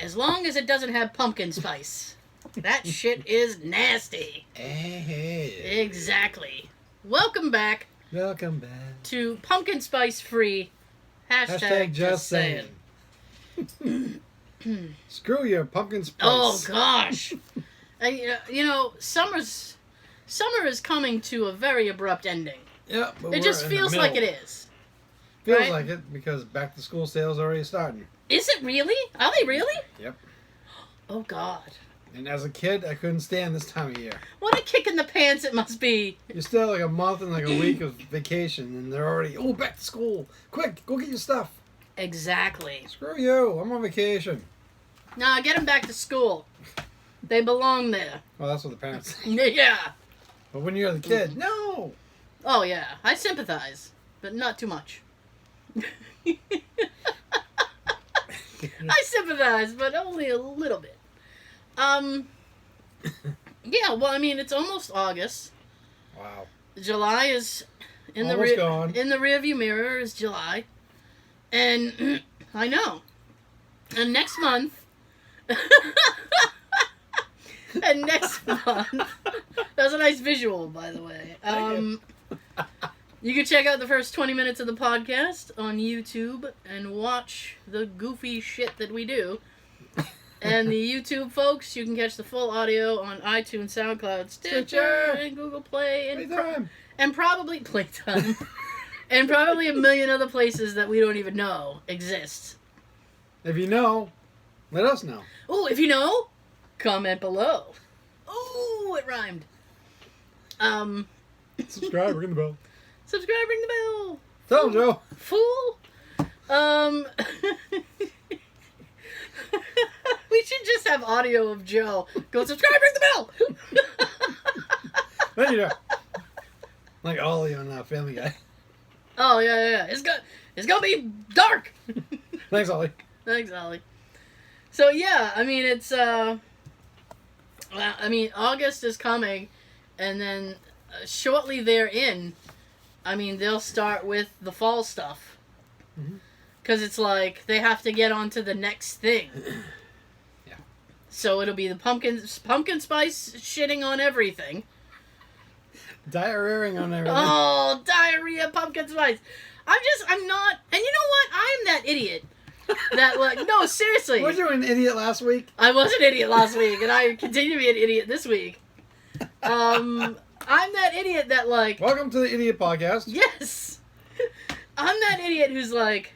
As long as it doesn't have pumpkin spice. That shit is nasty. Hey. Exactly. Welcome back to pumpkin spice free. Hashtag just saying. Screw your pumpkin spice. Oh gosh. Summer is coming to a very abrupt ending. Yeah, but it just feels like it is. Feels like it because back to school sales are already starting. Is it really? Are they really? Yep. Oh God. And as a kid, I couldn't stand this time of year. What a kick in the pants it must be. You're still like a month and like a week of vacation, and they're already, back to school. Quick, go get your stuff. Exactly. Screw you. I'm on vacation. Nah, get them back to school. They belong there. Well, that's what the parents say. Yeah. But when you're the kid, no. Oh, yeah. I sympathize, but not too much. I sympathize, but only a little bit. Yeah, well, I mean, it's almost August. Wow. July is in the rearview mirror is July. And I know. And next month that was a nice visual, by the way. You can check out the first 20 minutes of the podcast on YouTube and watch the goofy shit that we do. And the YouTube folks, you can catch the full audio on iTunes, SoundCloud, Stitcher, and Google Play, and probably Playtime, and probably a million other places that we don't even know exist. If you know, let us know. Oh, if you know, comment below. Oh, it rhymed. Subscribe, ring the bell. Subscribe, ring the bell. Tell them, Joe. Fool. We should just have audio of Joe. Go subscribe, ring the bell. There you go. Like Ollie on Family Guy. Oh yeah. It's gonna be dark. Thanks, Ollie. Thanks, Ollie. So yeah, I mean it's August is coming, and then shortly therein, I mean they'll start with the fall stuff. Because it's like they have to get on to the next thing. Yeah. So it'll be the pumpkin spice shitting on everything. Diarrheaing on everything. Oh, diarrhea, pumpkin spice. I'm not, and you know what? I'm that idiot. That no, seriously. Was you an idiot last week? I was an idiot last week, and I continue to be an idiot this week. I'm that idiot that Welcome to the Idiot Podcast. Yes. I'm that idiot who's like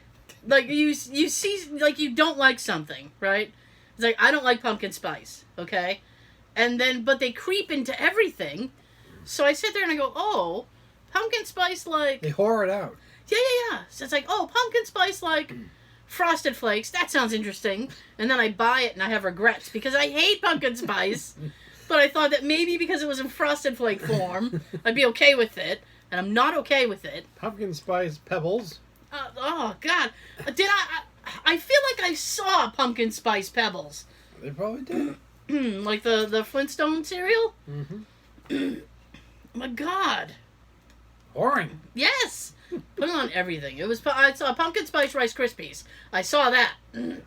you see, you don't like something, right? It's like, I don't like pumpkin spice, okay? And then, but they creep into everything. So I sit there and I go, oh, pumpkin spice They whore it out. Yeah. So it's like, oh, pumpkin spice Frosted Flakes. That sounds interesting. And then I buy it and I have regrets because I hate pumpkin spice. But I thought that maybe because it was in Frosted Flake form, I'd be okay with it. And I'm not okay with it. Pumpkin spice pebbles. Oh God! Did I feel like I saw pumpkin spice pebbles. They probably did. Like the Flintstone cereal. Mm-hmm. My God. Boring. Yes. Put it on everything. I saw pumpkin spice Rice Krispies. I saw that. And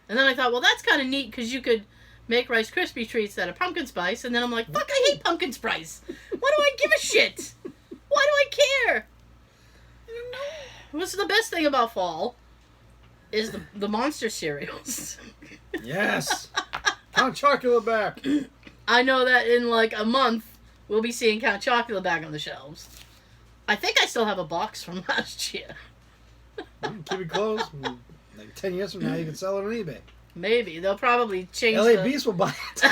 then I thought, well, that's kind of neat because you could make Rice Krispie treats that are pumpkin spice. And then I'm like, fuck, I hate pumpkin spice. Why do I give a shit? Why do I care? What's the best thing about fall is the monster cereals. Yes. Count Chocula back. I know that in a month, we'll be seeing Count Chocula back on the shelves. I think I still have a box from last year. Keep it closed. 10 years from now, you can sell it on eBay. Maybe. They'll probably change LA Beast will buy it.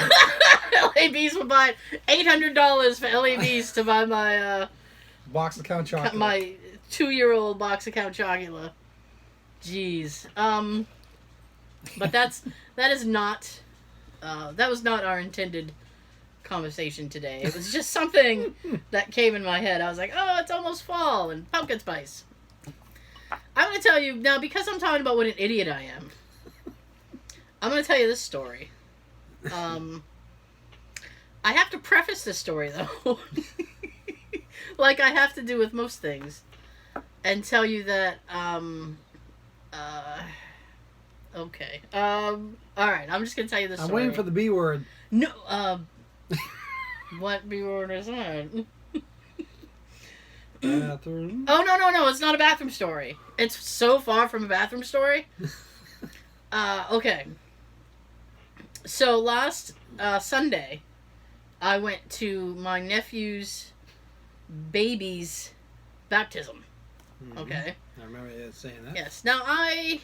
LA Beast will buy it. $800 for LA Beast to buy my... box of Count Chocula. My 2-year-old box of Count Chocula. Jeez. But that was not our intended conversation today. It was just something that came in my head. I was like, oh, it's almost fall and pumpkin spice. I'm going to tell you now, because I'm talking about what an idiot I am. I'm going to tell you this story. I have to preface this story though. Like I have to do with most things, and tell you that Okay. All right. I'm just gonna tell you this. I'm waiting for the B word. No. What B word is that? Bathroom. Oh no! It's not a bathroom story. It's so far from a bathroom story. Okay. So last Sunday, I went to my nephew's baby's baptism. Mm-hmm. Okay. I remember you saying that. Yes. Now I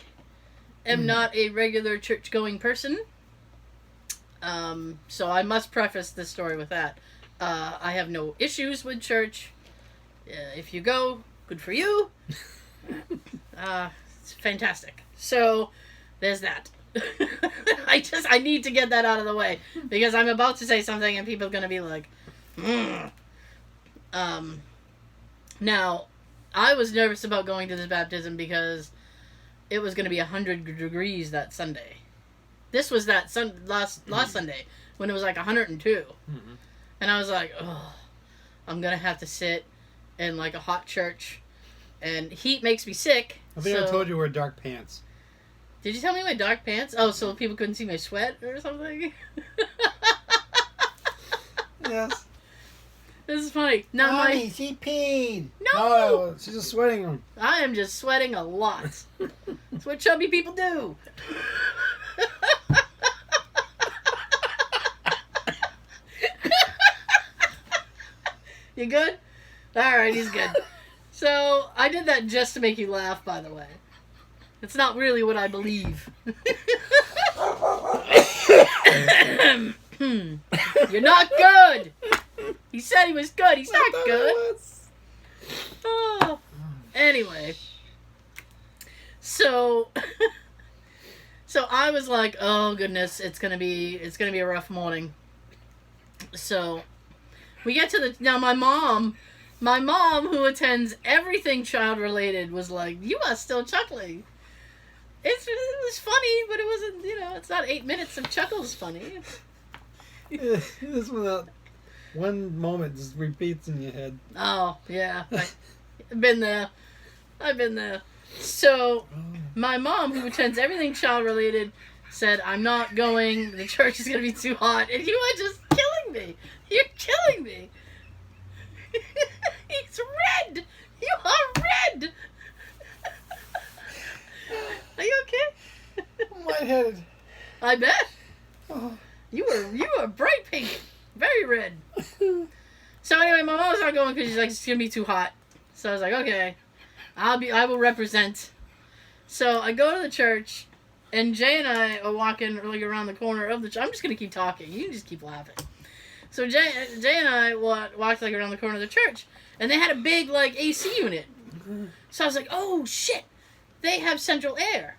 am not a regular church-going person. So I must preface this story with that. I have no issues with church. If you go, good for you. It's fantastic. So there's that. I need to get that out of the way because I'm about to say something and people are going to be like, Now, I was nervous about going to this baptism because it was going to be 100 degrees that Sunday. This was that last Sunday when it was like 102. Mm-hmm. And I was like, oh, I'm going to have to sit in like a hot church. And heat makes me sick. I think I told you to wear dark pants. Did you tell me my dark pants? Oh, so people couldn't see my sweat or something? Yes. This is funny. Now Mommy, she peed. No! She's just sweating them. I am just sweating a lot. That's what chubby people do. You good? Alright, he's good. So, I did that just to make you laugh, by the way. It's not really what I believe. You're not good! He said he was good. He's not good. Oh. Anyway. So I was like, oh goodness, it's gonna be a rough morning. So we get to now my mom who attends everything child related was like, you are still chuckling. It was funny, but it wasn't, it's not 8 minutes of chuckles funny. This one moment just repeats in your head. Oh, yeah. I've been there. So, my mom, who attends everything child-related, said, I'm not going. The church is going to be too hot. And you are just killing me. You're killing me. He's red. You are red. Are you okay? I'm lightheaded. I bet. Oh. You were bright pink. Very red. So anyway, my mom's not going because she's like, it's going to be too hot. So I was like, okay, I will represent. So I go to the church, and Jay and I are walking like around the corner of the church. I'm just going to keep talking. You can just keep laughing. So Jay and I walked like around the corner of the church, and they had a big like AC unit. So I was like, oh shit, they have central air.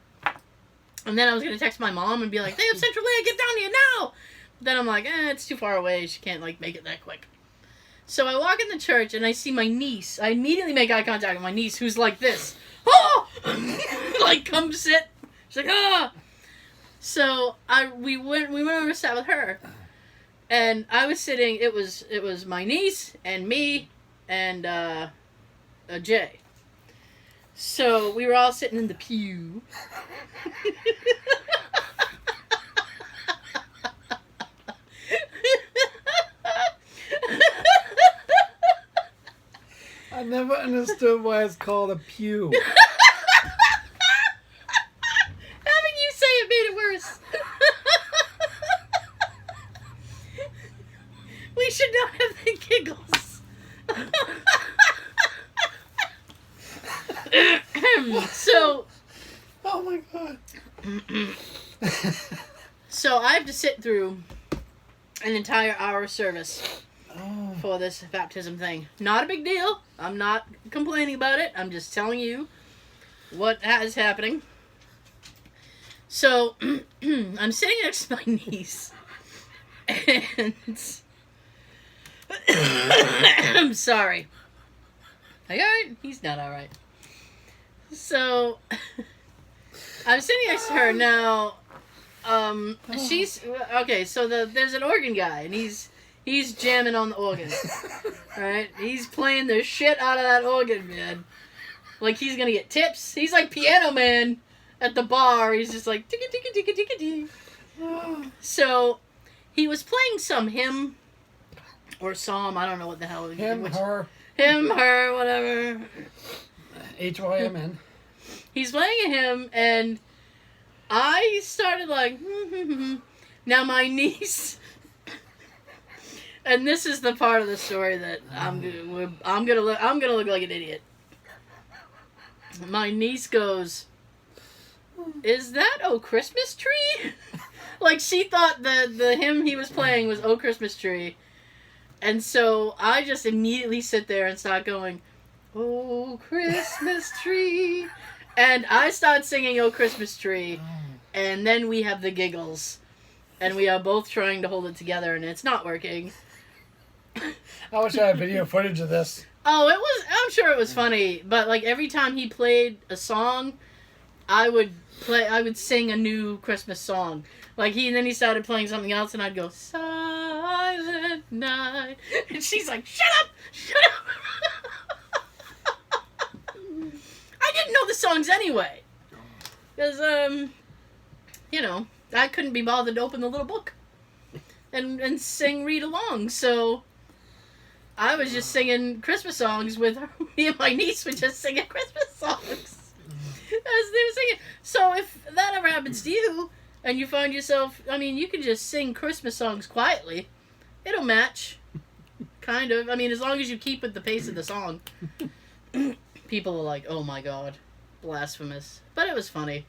And then I was going to text my mom and be like, they have central air, get down here now. Then I'm like, it's too far away. She can't like make it that quick. So I walk in the church and I see my niece. I immediately make eye contact with my niece, who's like this. Oh! Like, come sit. She's like, ah! So we went over to sat with her. And I was sitting, it was my niece and me and Jay. So we were all sitting in the pew. I never understood why it's called a pew. Having you say it made it worse. We should not have the giggles. So. Oh my god. So I have to sit through an entire hour service for this baptism thing. Not a big deal. I'm not complaining about it. I'm just telling you what is happening. So I'm sitting next to my niece, and I'm sorry. Are you alright? He's not alright. So I'm sitting next to her now. She's okay. So there's an organ guy, and he's jamming on the organ, right? He's playing the shit out of that organ, man. Like he's gonna get tips. He's like Piano Man at the bar. He's just like, ticka, ticka, ticka, ticka, ticka. So, he was playing some hymn or psalm. I don't know what the hell. Him, her, whatever. HYMN. He's playing a hymn, and I started like, Now my niece, and this is the part of the story that I'm gonna look like an idiot. My niece goes, "Is that Oh Christmas Tree?" Like she thought the hymn he was playing was Oh Christmas Tree, and so I just immediately sit there and start going, "Oh Christmas Tree." And I start singing "Oh Christmas Tree," and then we have the giggles, and we are both trying to hold it together, and it's not working. I wish I had video footage of this. Oh, I'm sure it was funny, but like every time he played a song, I would sing a new Christmas song. Like then he started playing something else, and I'd go, "Silent Night," and she's like, "Shut up! Shut up!" I didn't know the songs anyway. Because, I couldn't be bothered to open the little book and read along. So I was just singing Christmas songs with her. Me and my niece were just singing Christmas songs as they were singing. So if that ever happens to you and you find yourself, you can just sing Christmas songs quietly. It'll match. Kind of. as long as you keep with the pace of the song. People are like, "Oh my God, blasphemous." But it was funny.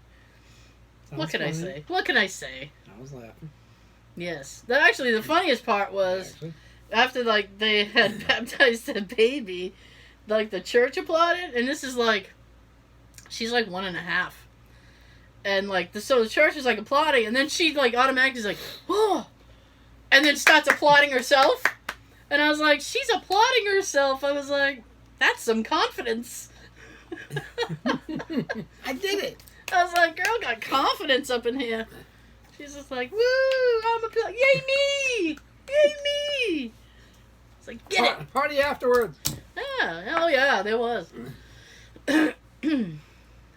What can I say? What can I say? I was laughing. Yes. Actually, the funniest part was after they had baptized the baby, the church applauded, and this is she's 1.5, and so the church is applauding, and then she automatically is like, "Whoa," and then starts applauding herself, and I was like, she's applauding herself. I was like, that's some confidence. I did it. I was like, girl got confidence up in here. She's just like, "Woo, I'm a yay me! Yay me!" It's like, get it. Party afterwards. Yeah, oh yeah, there was.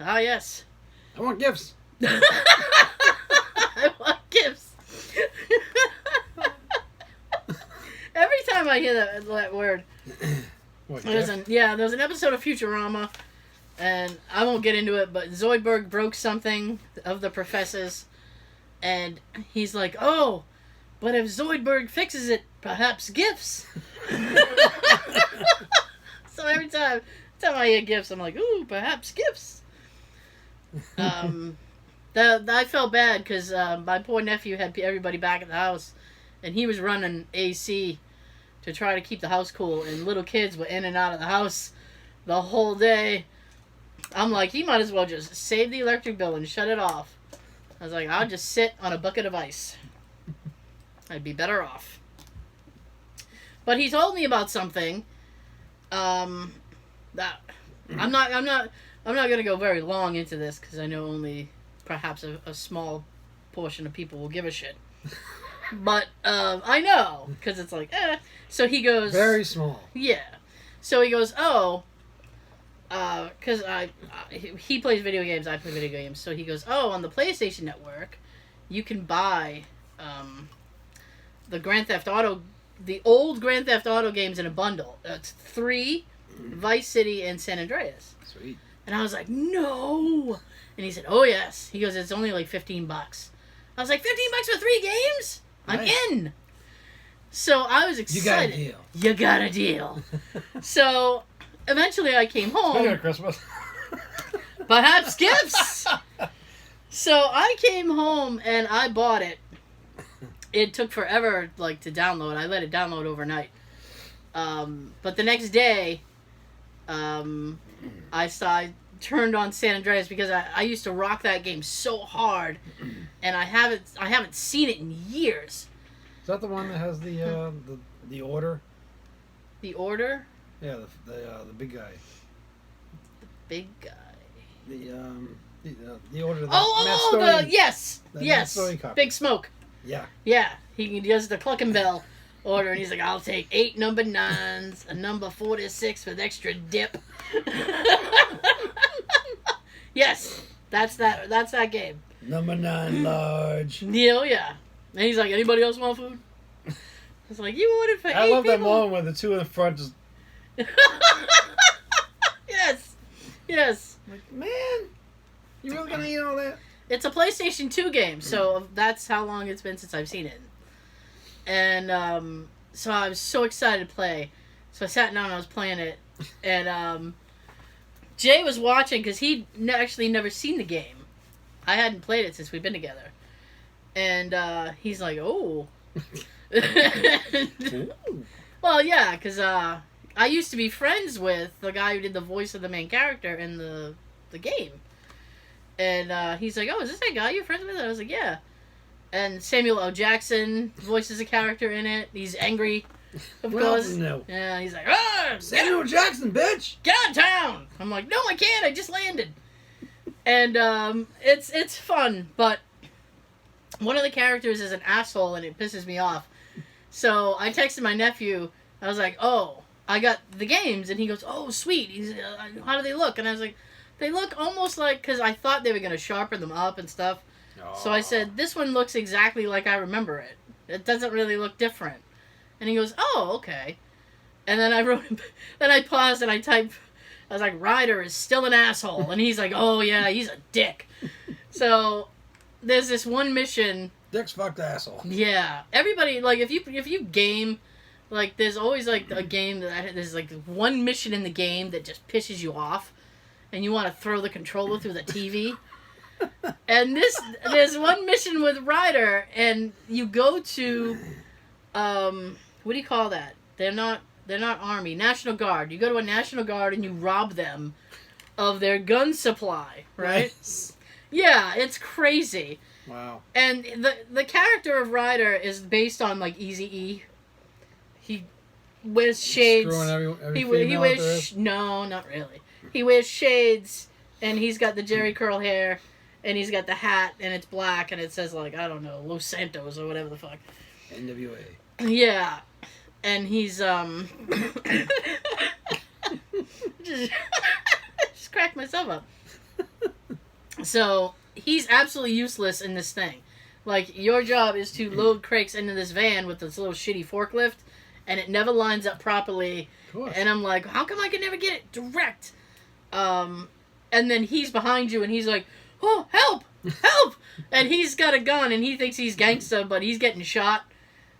Ah, yes. I want gifts. I want gifts. Every time I hear that word. What, There's an episode of Futurama, and I won't get into it, but Zoidberg broke something of the professors, and he's like, "Oh, but if Zoidberg fixes it, perhaps gifts." So every time I hear gifts, I'm like, "Ooh, perhaps gifts." I felt bad because my poor nephew had everybody back at the house, and he was running AC to try to keep the house cool, and little kids were in and out of the house the whole day. I'm like, he might as well just save the electric bill and shut it off. I was like, I'll just sit on a bucket of ice. I'd be better off. But he told me about something that I'm not going to go very long into this because I know only perhaps a small portion of people will give a shit. But I know, because it's like, eh. So he goes... Very small. Yeah. So he goes, oh, because he plays video games, I play video games. So he goes, oh, on the PlayStation Network, you can buy the old Grand Theft Auto games in a bundle. It's 3, Vice City, and San Andreas. Sweet. And I was like, no. And he said, oh, yes. He goes, it's only like $15. I was like, $15 for 3 games? I'm in. So I was excited. You got a deal. So eventually I came home. Speaking of Christmas. Perhaps gifts. So I came home and I bought it. It took forever to download. I let it download overnight. But the next day, I turned on San Andreas because I used to rock that game so hard, and I haven't seen it in years. Is that the one that has the order? The Order? Yeah, the big guy. The big guy. The Order. Yes. Copy. Big Smoke. Yeah. Yeah, he does the Cluckenbell order, and he's like, I'll take 8 number 9s, a number 46 with extra dip. Yes. That's that game. Number 9 large. Yeah, yeah. And he's like, anybody else want food? It's like, you ordered for 8 people. I love that moment where the two in the front just... Yes. Yes. Like, man, you really gonna eat all that? It's a PlayStation 2 game, so that's how long it's been since I've seen it. And so I was so excited to play. So I sat down and I was playing it. And Jay was watching because he'd actually never seen the game. I hadn't played it since we've been together. And he's like, oh. Well, yeah, because I used to be friends with the guy who did the voice of the main character in the game. And he's like, oh, is this that guy you're friends with? And I was like, yeah. And Samuel L. Jackson voices a character in it. He's angry, of course. No. Yeah, he's like, ah, Samuel Jackson, bitch! Get out of town! I'm like, no, I can't. I just landed. And it's fun, but one of the characters is an asshole, and it pisses me off. So I texted my nephew. I was like, oh, I got the games. And he goes, oh, sweet. He's, how do they look? And I was like, they look almost like, because I thought they were going to sharpen them up and stuff. So I said, this one looks exactly like I remember it. It doesn't really look different. And he goes, oh, okay. And then I wrote, then I paused and I typed, I was like, Ryder is still an asshole. And he's like, oh, yeah, he's a dick. So there's this one mission. Dick's fucked asshole. Yeah. Everybody, like, if you game, like, there's always, like, a game that, there's, like, one mission in the game that just pisses you off. And you want to throw the controller through the TV. And there's one mission with Ryder, and you go to, what do you call that? They're not Army, National Guard. You go to a National Guard and you rob them of their gun supply, right? Nice. Yeah, it's crazy. Wow. And the character of Ryder is based on, like, Eazy-E. He wears shades. Every he female wears no, not really. He wears shades, and he's got the Jerry curl hair, and he's got the hat, and it's black, and it says, like, I don't know, Los Santos or whatever the fuck. NWA. Yeah. And he's, just cracked myself up. So, he's absolutely useless in this thing. Like, your job is to load crates into this van with this little shitty forklift, and it never lines up properly. Of course. And I'm like, how come I can never get it direct? And then he's behind you, and he's like, oh, help! Help! And he's got a gun, and he thinks he's gangsta, but he's getting shot.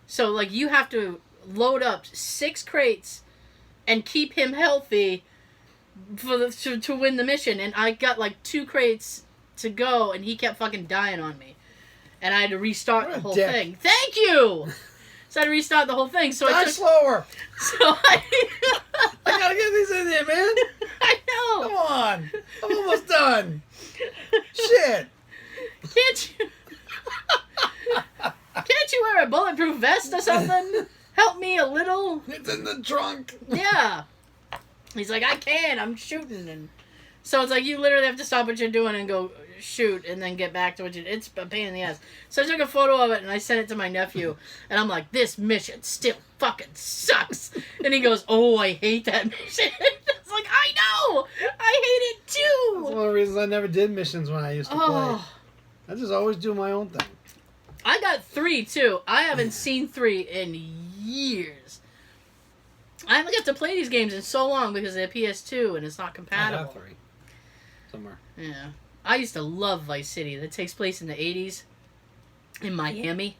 So, like, you have to load up 6 crates and keep him healthy to win the mission. And I got, like, 2 crates to go, and he kept fucking dying on me. And I had to restart the whole thing. Thank you! So I had to restart the whole thing. So Die slower! So I gotta get these in there, man! I know! Come on! I'm almost done! Shit! Can't you wear a bulletproof vest or something? Help me a little. It's in the trunk. Yeah. He's like, I can't. I'm shooting. And so it's like you literally have to stop what you're doing and go shoot and then get back to what you... It's a pain in the ass. So I took a photo of it and I sent it to my nephew. And I'm like, this mission still fucking sucks. And he goes, oh, I hate that mission. It's like, I know. I hate it too. That's one of the reasons I never did missions when I used to play. I just always do my own thing. I got 3 too. I haven't seen 3 in years. I haven't got to play these games in so long because they're PS2 and it's not compatible. I have 3 somewhere. Yeah, I used to love Vice City. That takes place in the 80s in Miami.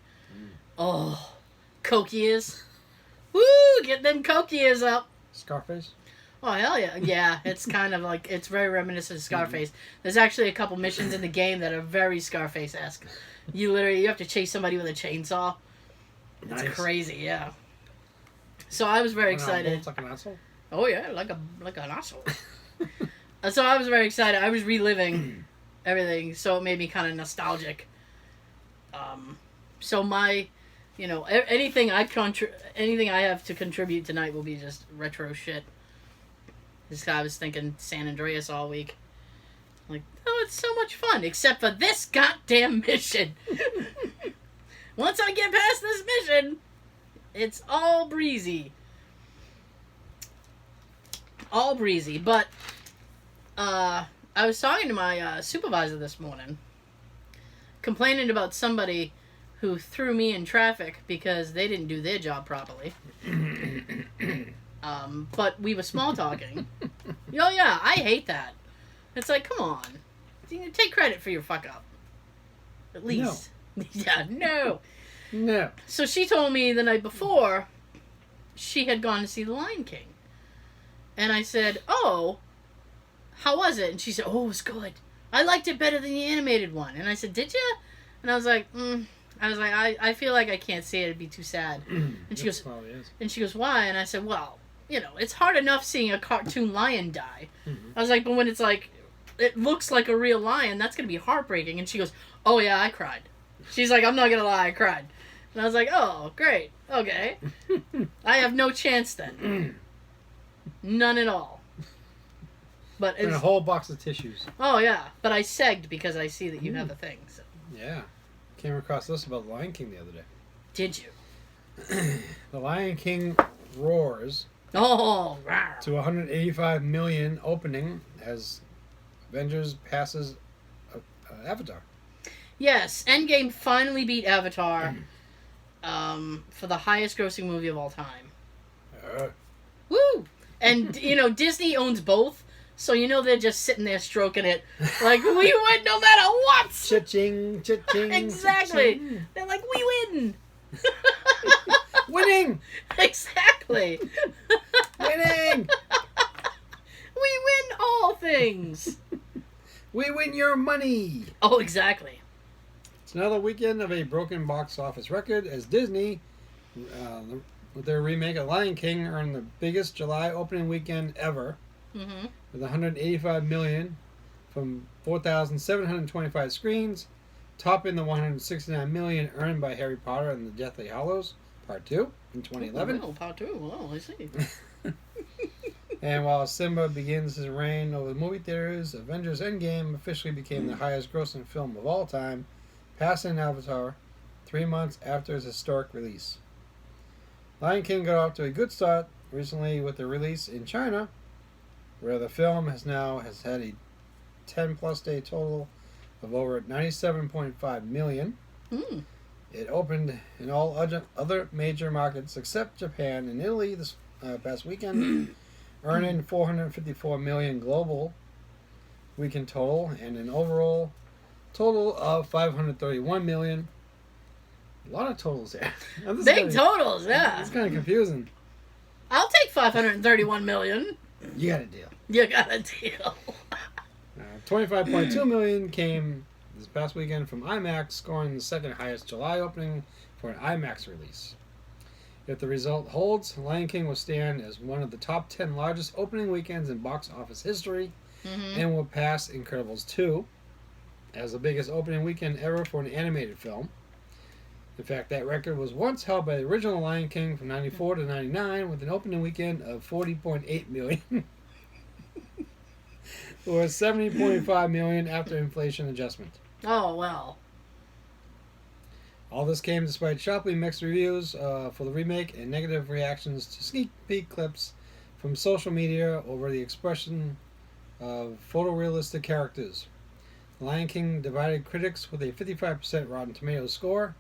Oh, Coke ears. Woo! Get them Coke ears up. Scarface. Oh, hell yeah. Yeah, it's kind of like, it's very reminiscent of Scarface. There's actually a couple missions in the game that are very Scarface-esque. You have to chase somebody with a chainsaw. It's crazy, yeah. So I was very excited. Like an asshole? Oh yeah, like an asshole. So I was very excited. I was reliving everything, so it made me kind of nostalgic. So my, anything I have to contribute tonight will be just retro shit. This guy was thinking San Andreas all week. Like, oh, it's so much fun, except for this goddamn mission. Once I get past this mission, it's all breezy. All breezy. But, I was talking to my supervisor this morning, complaining about somebody who threw me in traffic because they didn't do their job properly. But we were small talking. Oh yeah, I hate that. It's like, come on, take credit for your fuck up. At least. No. Yeah, no. No. So she told me the night before she had gone to see The Lion King. And I said, oh, how was it? And she said, oh, it was good. I liked it better than the animated one. And I said, did you? And I was like, I feel like I can't see it. It'd be too sad. And she goes, why? And I said, well, it's hard enough seeing a cartoon lion die. I was like, but when it's like, it looks like a real lion, that's going to be heartbreaking. And she goes, oh yeah, I cried. She's like, I'm not going to lie, I cried. And I was like, oh, great. Okay. I have no chance then. None at all. But and a whole box of tissues. Oh, yeah. But I segged because I see that you have a thing. So. Yeah. Came across this about The Lion King the other day. Did you? The Lion King roars to 185 million opening as Avengers passes Avatar. Yes. Endgame finally beat Avatar for the highest grossing movie of all time. Woo! And, Disney owns both. So they're just sitting there stroking it like, we win no matter what! Cha-ching, cha-ching. Exactly. Cha-ching. They're like, we win! Winning! Exactly. Winning! We win all things. We win your money! Oh, exactly. It's another weekend of a broken box office record as Disney, with their remake of Lion King, earned the biggest July opening weekend ever. Mm-hmm. With 185 million from 4,725 screens, topping the 169 million earned by Harry Potter and the Deathly Hallows Part 2 in 2011. Oh, Part 2. Oh, I see. And while Simba begins his reign over the movie theaters, Avengers Endgame officially became the highest grossing film of all time, passing Avatar 3 months after its historic release. Lion King got off to a good start recently with the release in China, where the film has had a 10-plus day total of over 97.5 million. Mm. It opened in all other major markets except Japan and Italy this past weekend, earning 454 million global weekend total and an overall total of 531 million. A lot of totals there. Big totals, yeah. It's kind of confusing. I'll take 531 million. You got a deal. You got a deal. 25.2 million came this past weekend from IMAX, scoring the second highest July opening for an IMAX release. If the result holds, Lion King will stand as one of the top 10 largest opening weekends in box office history, and will pass Incredibles 2 as the biggest opening weekend ever for an animated film. In fact, that record was once held by the original Lion King from 94 to 99 with an opening weekend of 40.8 million. Or 70.5 million after inflation adjustment. Oh, well. All this came despite sharply mixed reviews for the remake and negative reactions to sneak peek clips from social media over the expression of photorealistic characters. Lion King divided critics with a 55% Rotten Tomatoes score,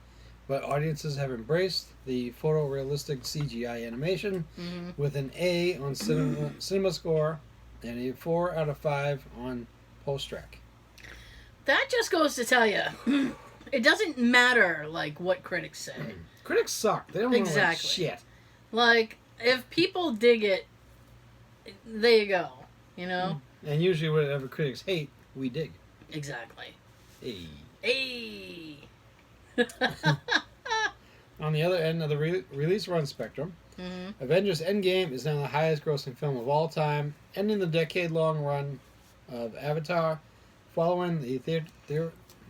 but audiences have embraced the photorealistic CGI animation with an A on cinema score and a 4 out of 5 on post-track. That just goes to tell you, it doesn't matter what critics say. Critics suck. They don't know shit. If people dig it, there you go. And usually whatever critics hate, we dig. Exactly. Hey. On the other end of the release run spectrum, Avengers Endgame is now the highest grossing film of all time, ending the decade-long run of Avatar, following the Blip,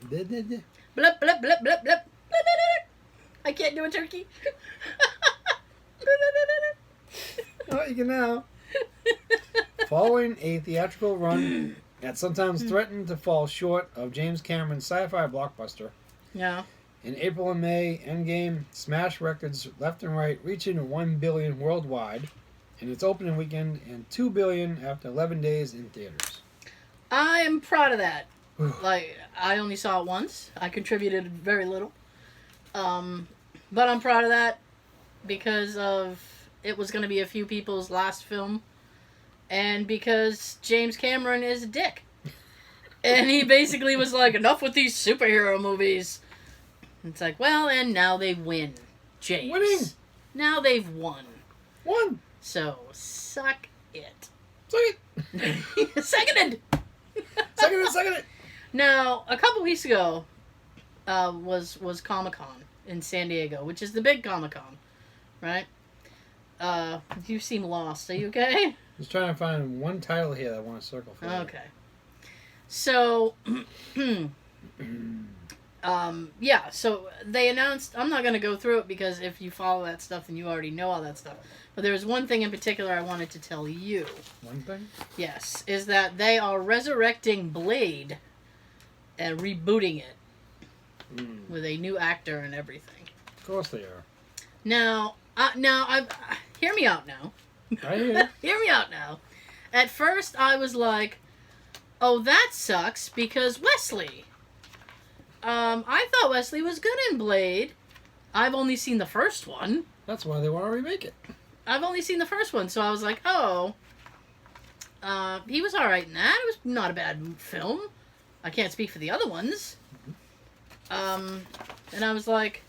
blip, blip, blip, blip, blip. I can't do a turkey. Oh, you can now. Following a theatrical run that sometimes threatened to fall short of James Cameron's sci-fi blockbuster. Yeah. In April and May, Endgame smashed records left and right, reaching 1 billion worldwide in its opening weekend and 2 billion after 11 days in theaters. I am proud of that. Like, I only saw it once. I contributed very little. But I'm proud of that because of it was going to be a few people's last film. And because James Cameron is a dick. And he basically was like, enough with these superhero movies. It's like, well, and now they win, James. Winning. Now they've won. Won. So, suck it. Suck it. Seconded. Second it. Now, a couple weeks ago was Comic-Con in San Diego, which is the big Comic-Con, right? You seem lost. Are you okay? Just trying to find one title here that I want to circle for. Okay. So, yeah, so they announced, I'm not going to go through it because if you follow that stuff, then you already know all that stuff. But there was one thing in particular I wanted to tell you. One thing? Yes, is that they are resurrecting Blade and rebooting it with a new actor and everything. Of course they are. Now, hear me out now. Right here. Hear me out now. At first, I was like, oh, that sucks because Wesley. I thought Wesley was good in Blade. I've only seen the first one. That's why they want to remake it. I've only seen the first one, so I was like, oh. He was alright in that. It was not a bad film. I can't speak for the other ones. And I was like,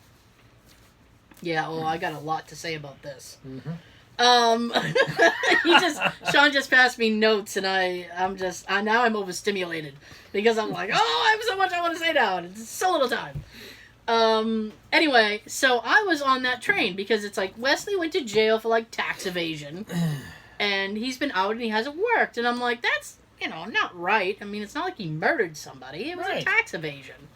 yeah, I got a lot to say about this. Mm-hmm. Sean just passed me notes, and now I'm overstimulated because I'm like, oh, I have so much I want to say now, and it's so little time. Anyway, so I was on that train because it's like Wesley went to jail for like tax evasion, and he's been out and he hasn't worked, and I'm like, that's not right. I mean, it's not like he murdered somebody; it was a tax evasion.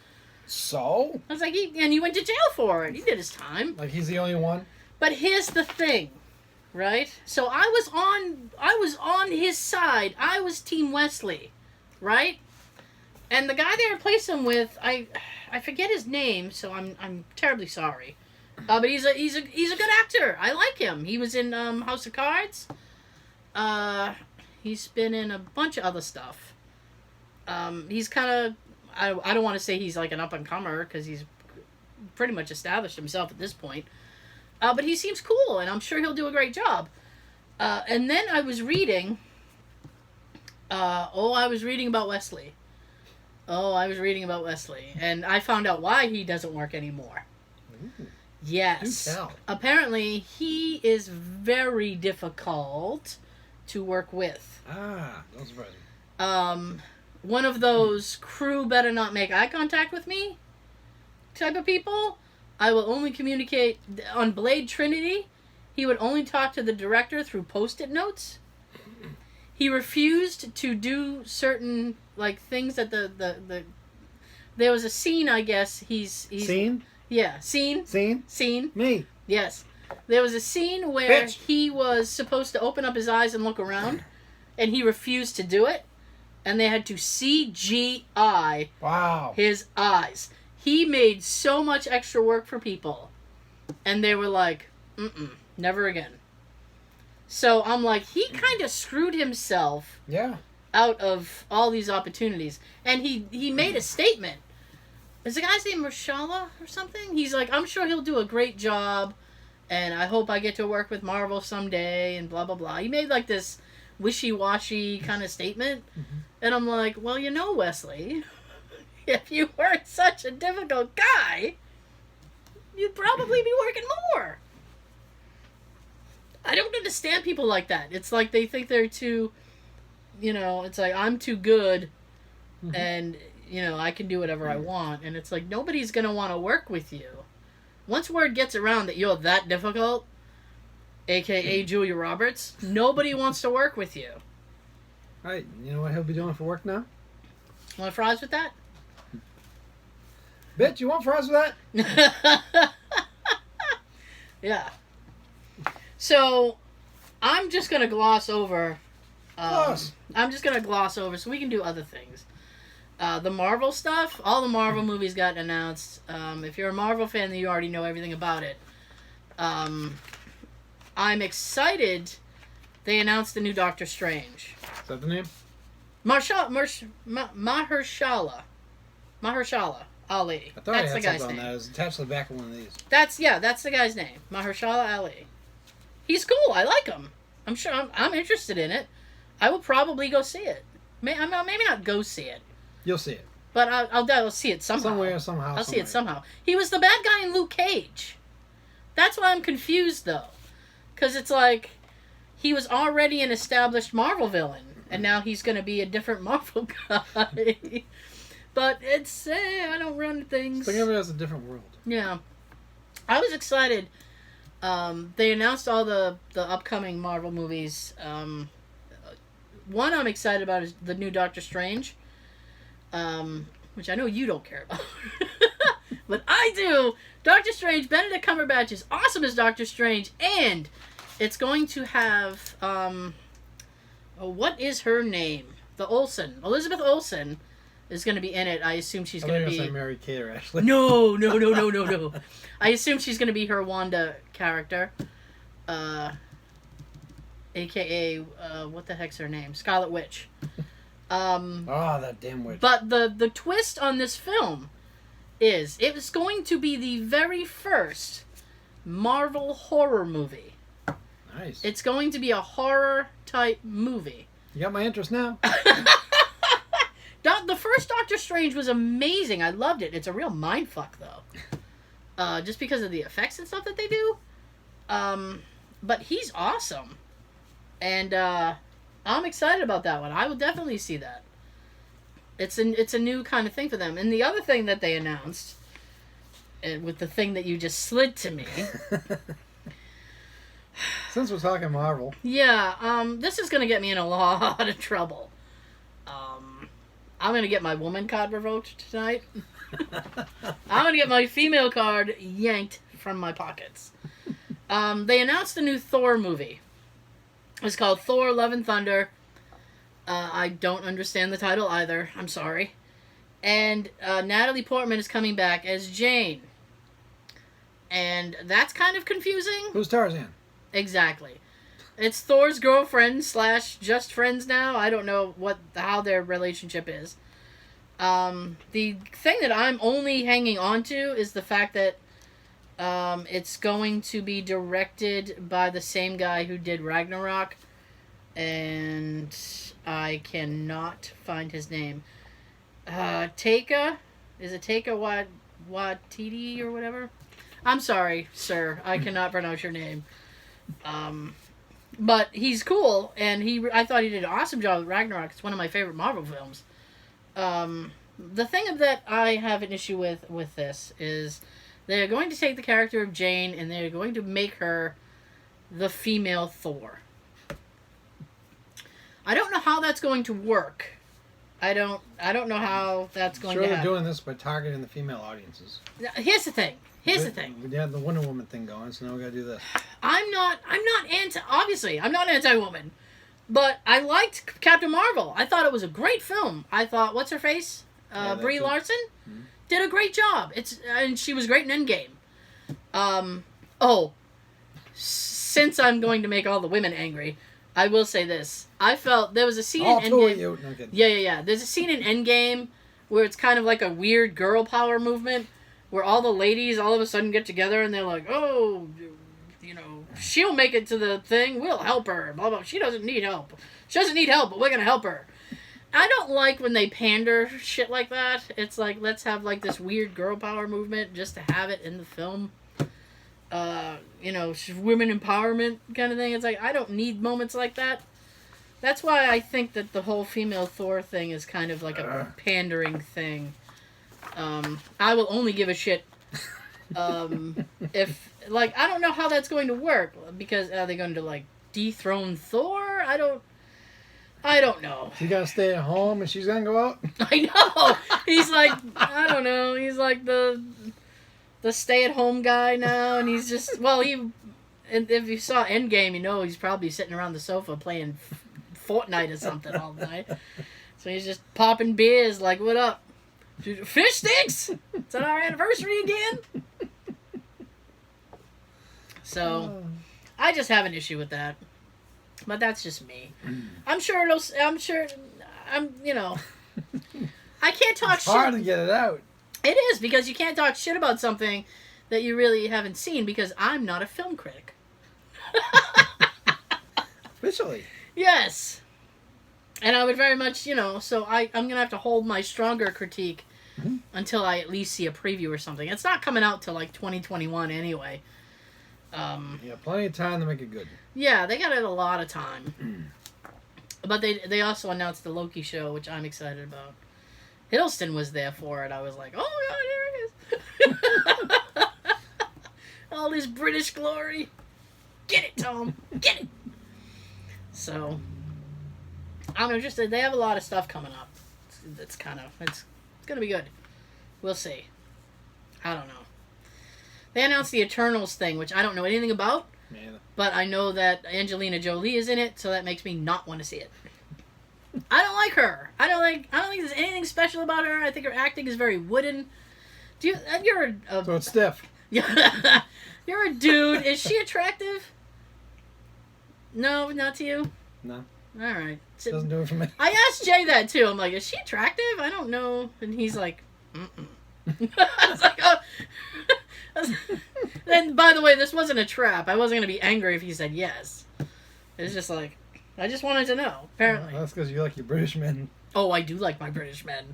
So I was like, he went to jail for it. He did his time. Like he's the only one. But here's the thing. Right? So I was on his side. I was Team Wesley. Right? And the guy they replaced him with, I forget his name, so I'm terribly sorry. But he's a good actor. I like him. He was in House of Cards. He's been in a bunch of other stuff. He's kind of I don't want to say he's like an up and comer because he's pretty much established himself at this point. But he seems cool, and I'm sure he'll do a great job. And then I was reading... I was reading about Wesley. And I found out why he doesn't work anymore. Ooh. Yes. Do tell. Apparently, he is very difficult to work with. Those ready. One of those crew better not make eye contact with me type of people. I will only communicate on Blade Trinity. He would only talk to the director through post-it notes. He refused to do certain like things that the there was a scene, I guess. He's Scene? Yeah, scene. Scene? Me. Yes. There was a scene where Bitch. he was supposed to open up his eyes and look around, and he refused to do it, and they had to CGI his eyes. He made so much extra work for people. And they were like, never again. So I'm like, he kind of screwed himself out of all these opportunities. And he made a statement. Is the guy's name Rashala or something? He's like, I'm sure he'll do a great job. And I hope I get to work with Marvel someday and blah, blah, blah. He made like this wishy-washy kind of statement. Mm-hmm. And I'm like, well, Wesley... If you weren't such a difficult guy, you'd probably be working more. I don't understand people like that. It's like they think they're too, it's like I'm too good and, I can do whatever I want. And it's like nobody's going to want to work with you. Once word gets around that you're that difficult, a.k.a. Julia Roberts, nobody wants to work with you. All right. You know what he'll be doing for work now? Want fries with that? Bitch, you want fries with that? Yeah. So, I'm just going to gloss over. I'm just going to gloss over so we can do other things. The Marvel stuff, all the Marvel movies got announced. If you're a Marvel fan, then you already know everything about it. I'm excited they announced the new Doctor Strange. Is that the name? Mahershala Ali. I thought That's I the had guy's something on name. that. It was attached to the back of one of these. That's the guy's name. Mahershala Ali. He's cool. I like him. I'm sure. I'm interested in it. I will probably go see it. Maybe not go see it, You'll see it. but I'll see it somehow. Somewhere, somehow. I'll see it somehow. He was the bad guy in Luke Cage. That's why I'm confused, though. Because it's like, he was already an established Marvel villain, and now he's going to be a different Marvel guy. But it's, I don't run things. Think of it as a different world. Yeah. I was excited. They announced all the upcoming Marvel movies. One I'm excited about is the new Doctor Strange, which I know you don't care about. But I do. Doctor Strange, Benedict Cumberbatch is awesome as Doctor Strange, and it's going to have, what is her name? Elizabeth Olsen is going to be in it. I assume she's going to be... say Mary Kate or Ashley. No. I assume she's going to be her Wanda character. AKA, what the heck's her name? Scarlet Witch. That damn witch. But the twist on this film is it was going to be the very first Marvel horror movie. Nice. It's going to be a horror type movie. You got my interest now. The first Doctor Strange was amazing. I loved it. It's a real mindfuck, though. Just because of the effects and stuff that they do. But he's awesome. And I'm excited about that one. I will definitely see that. It's a new kind of thing for them. And the other thing that they announced, with the thing that you just slid to me. Since we're talking Marvel. Yeah, this is going to get me in a lot of trouble. I'm going to get my woman card revoked tonight. I'm going to get my female card yanked from my pockets. They announced a new Thor movie. It's called Thor: Love and Thunder. I don't understand the title either. I'm sorry. And Natalie Portman is coming back as Jane. And that's kind of confusing. Who's Tarzan? Exactly. It's Thor's girlfriend / just friends now. I don't know how their relationship is. The thing that I'm only hanging on to is the fact that it's going to be directed by the same guy who did Ragnarok, and I cannot find his name. Taika? Is it Taika Waititi or whatever? I'm sorry, sir. I cannot pronounce your name. But he's cool, and I thought he did an awesome job with Ragnarok. It's one of my favorite Marvel films. The thing that I have an issue with this is they're going to take the character of Jane and they're going to make her the female Thor. I don't know how that's going to work. I don't know how that's going to happen. Sure, they're doing this by targeting the female audiences. Here's the thing. We had the Wonder Woman thing going, so now we gotta do this. I'm not anti-woman, but I liked Captain Marvel. I thought it was a great film. I thought, what's her face? Brie Larson did a great job. And she was great in Endgame. Since I'm going to make all the women angry, I will say this. I felt there was a scene in Endgame. No, Yeah. There's a scene in Endgame where it's kind of like a weird girl power movement where all the ladies all of a sudden get together and they're like, oh, she'll make it to the thing. We'll help her. Blah, blah. She doesn't need help. She doesn't need help, but we're going to help her. I don't like when they pander shit like that. It's like, let's have like this weird girl power movement just to have it in the film. Women empowerment kind of thing. It's like, I don't need moments like that. That's why I think that the whole female Thor thing is kind of like a pandering thing. I will only give a shit if, I don't know how that's going to work, because are they going to, dethrone Thor? I don't know. He gotta stay at home and she's gonna go out? I know! He's I don't know, he's like the stay-at-home guy now, and he's just, if you saw Endgame, he's probably sitting around the sofa playing Fortnite or something all night. So he's just popping beers, what up? Fish sticks? Is that our anniversary again? So, I just have an issue with that. But that's just me. I'm sure I'm, I can't talk It's hard to shit. get it out. It is, because you can't talk shit about something that you really haven't seen, because I'm not a film critic. Officially. Yes. And I would very much, so I'm going to have to hold my stronger critique until I at least see a preview or something. It's not coming out till like 2021 anyway. Yeah, plenty of time to make it good. Yeah, they got it a lot of time. But they also announced the Loki show, which I'm excited about. Hiddleston was there for it. I was like, oh God, here it is. All this British glory. Get it, Tom. Get it. So, I'm interested. They have a lot of stuff coming up. It's going to be good. We'll see. I don't know. They announced the Eternals thing, which I don't know anything about. Me either. But I know that Angelina Jolie is in it, so that makes me not want to see it. I don't like her. I don't think there's anything special about her. I think her acting is very wooden. You're a So it's stiff. you're a dude. Is she attractive? No, not to you. No. All right. Doesn't do it for me. I asked Jay that too. I'm like, is she attractive? I don't know. And he's like, mm-mm. I was like, oh. Then, by the way, this wasn't a trap. I wasn't going to be angry if he said yes. It's just like, I just wanted to know, apparently. Well, that's because you like your British men. Oh, I do like my British men.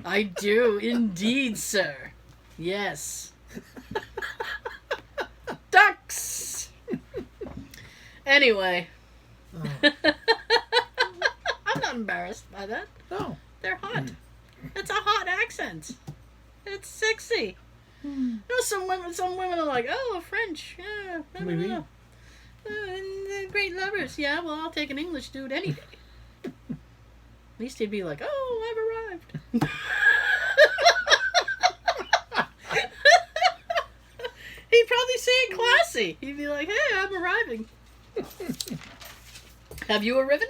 I do, indeed, sir. Yes. Ducks! Anyway. Oh. I'm not embarrassed by that. No. They're hot. It's a hot accent. It's sexy. Some women are like, oh, French. Yeah, Maybe. they're great lovers. Yeah, well, I'll take an English dude any day. At least he'd be like, oh, I've arrived. He'd probably say it classy. He'd be like, hey, I'm arriving. Have you arriven?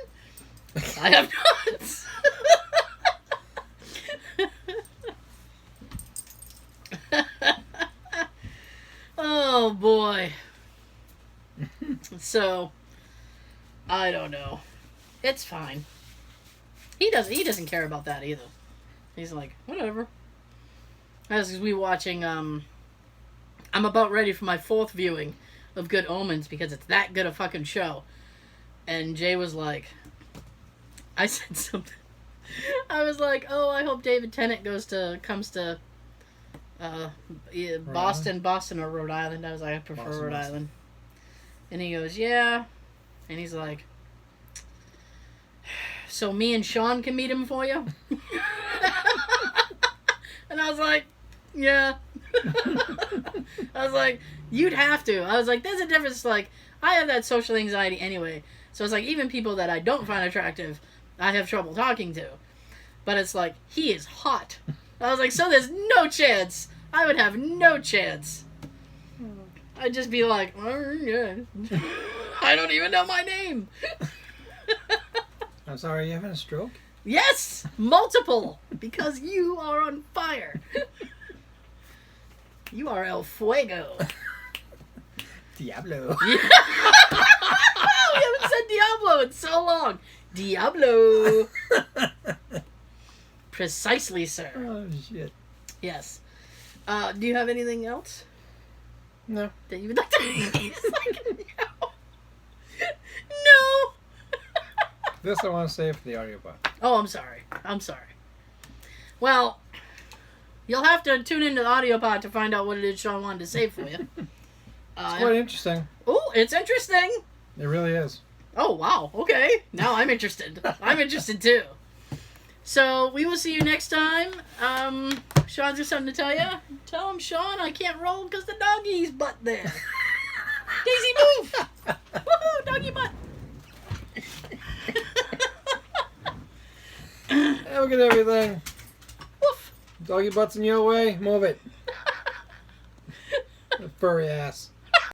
I have not. Oh boy. So, I don't know. It's fine. He doesn't care about that either. He's like, whatever. As we watching, I'm about ready for my 4th viewing of Good Omens because it's that good a fucking show. And Jay was like, I said something. I was like, oh, I hope David Tennant comes to Boston or Rhode Island. I was like, I prefer Rhode Island. And he goes, yeah. And he's like, so me and Sean can meet him for you? And I was like, yeah. I was like, you'd have to. I was like, there's a difference. Like, I have that social anxiety anyway. So it's like, even people that I don't find attractive, I have trouble talking to. But it's like, he is hot. I was like, so there's no chance. I would have no chance. I'd just be like, oh, yeah. I don't even know my name. I'm sorry, you having a stroke? Yes! Multiple! Because you are on fire. You are El Fuego. Diablo. We haven't said Diablo in so long. Diablo. Precisely, sir. Oh, shit. Yes. Do you have anything else No. that you would like to... He's like, no. No. This I want to save for the audio part. Oh, I'm sorry. Well, you'll have to tune into the audio pod to find out what it is Sean wanted to say for you. It's quite interesting. Oh, it's interesting. It really is. Oh, wow. Okay. Now I'm interested. I'm interested too. So, we will see you next time. Sean's got something to tell you. Tell him, Sean, I can't roll because the doggy's butt there. Daisy, move! Woohoo, doggy butt. Hey, look at everything. Woof. Doggy butt's in your way. Move it. Furry ass.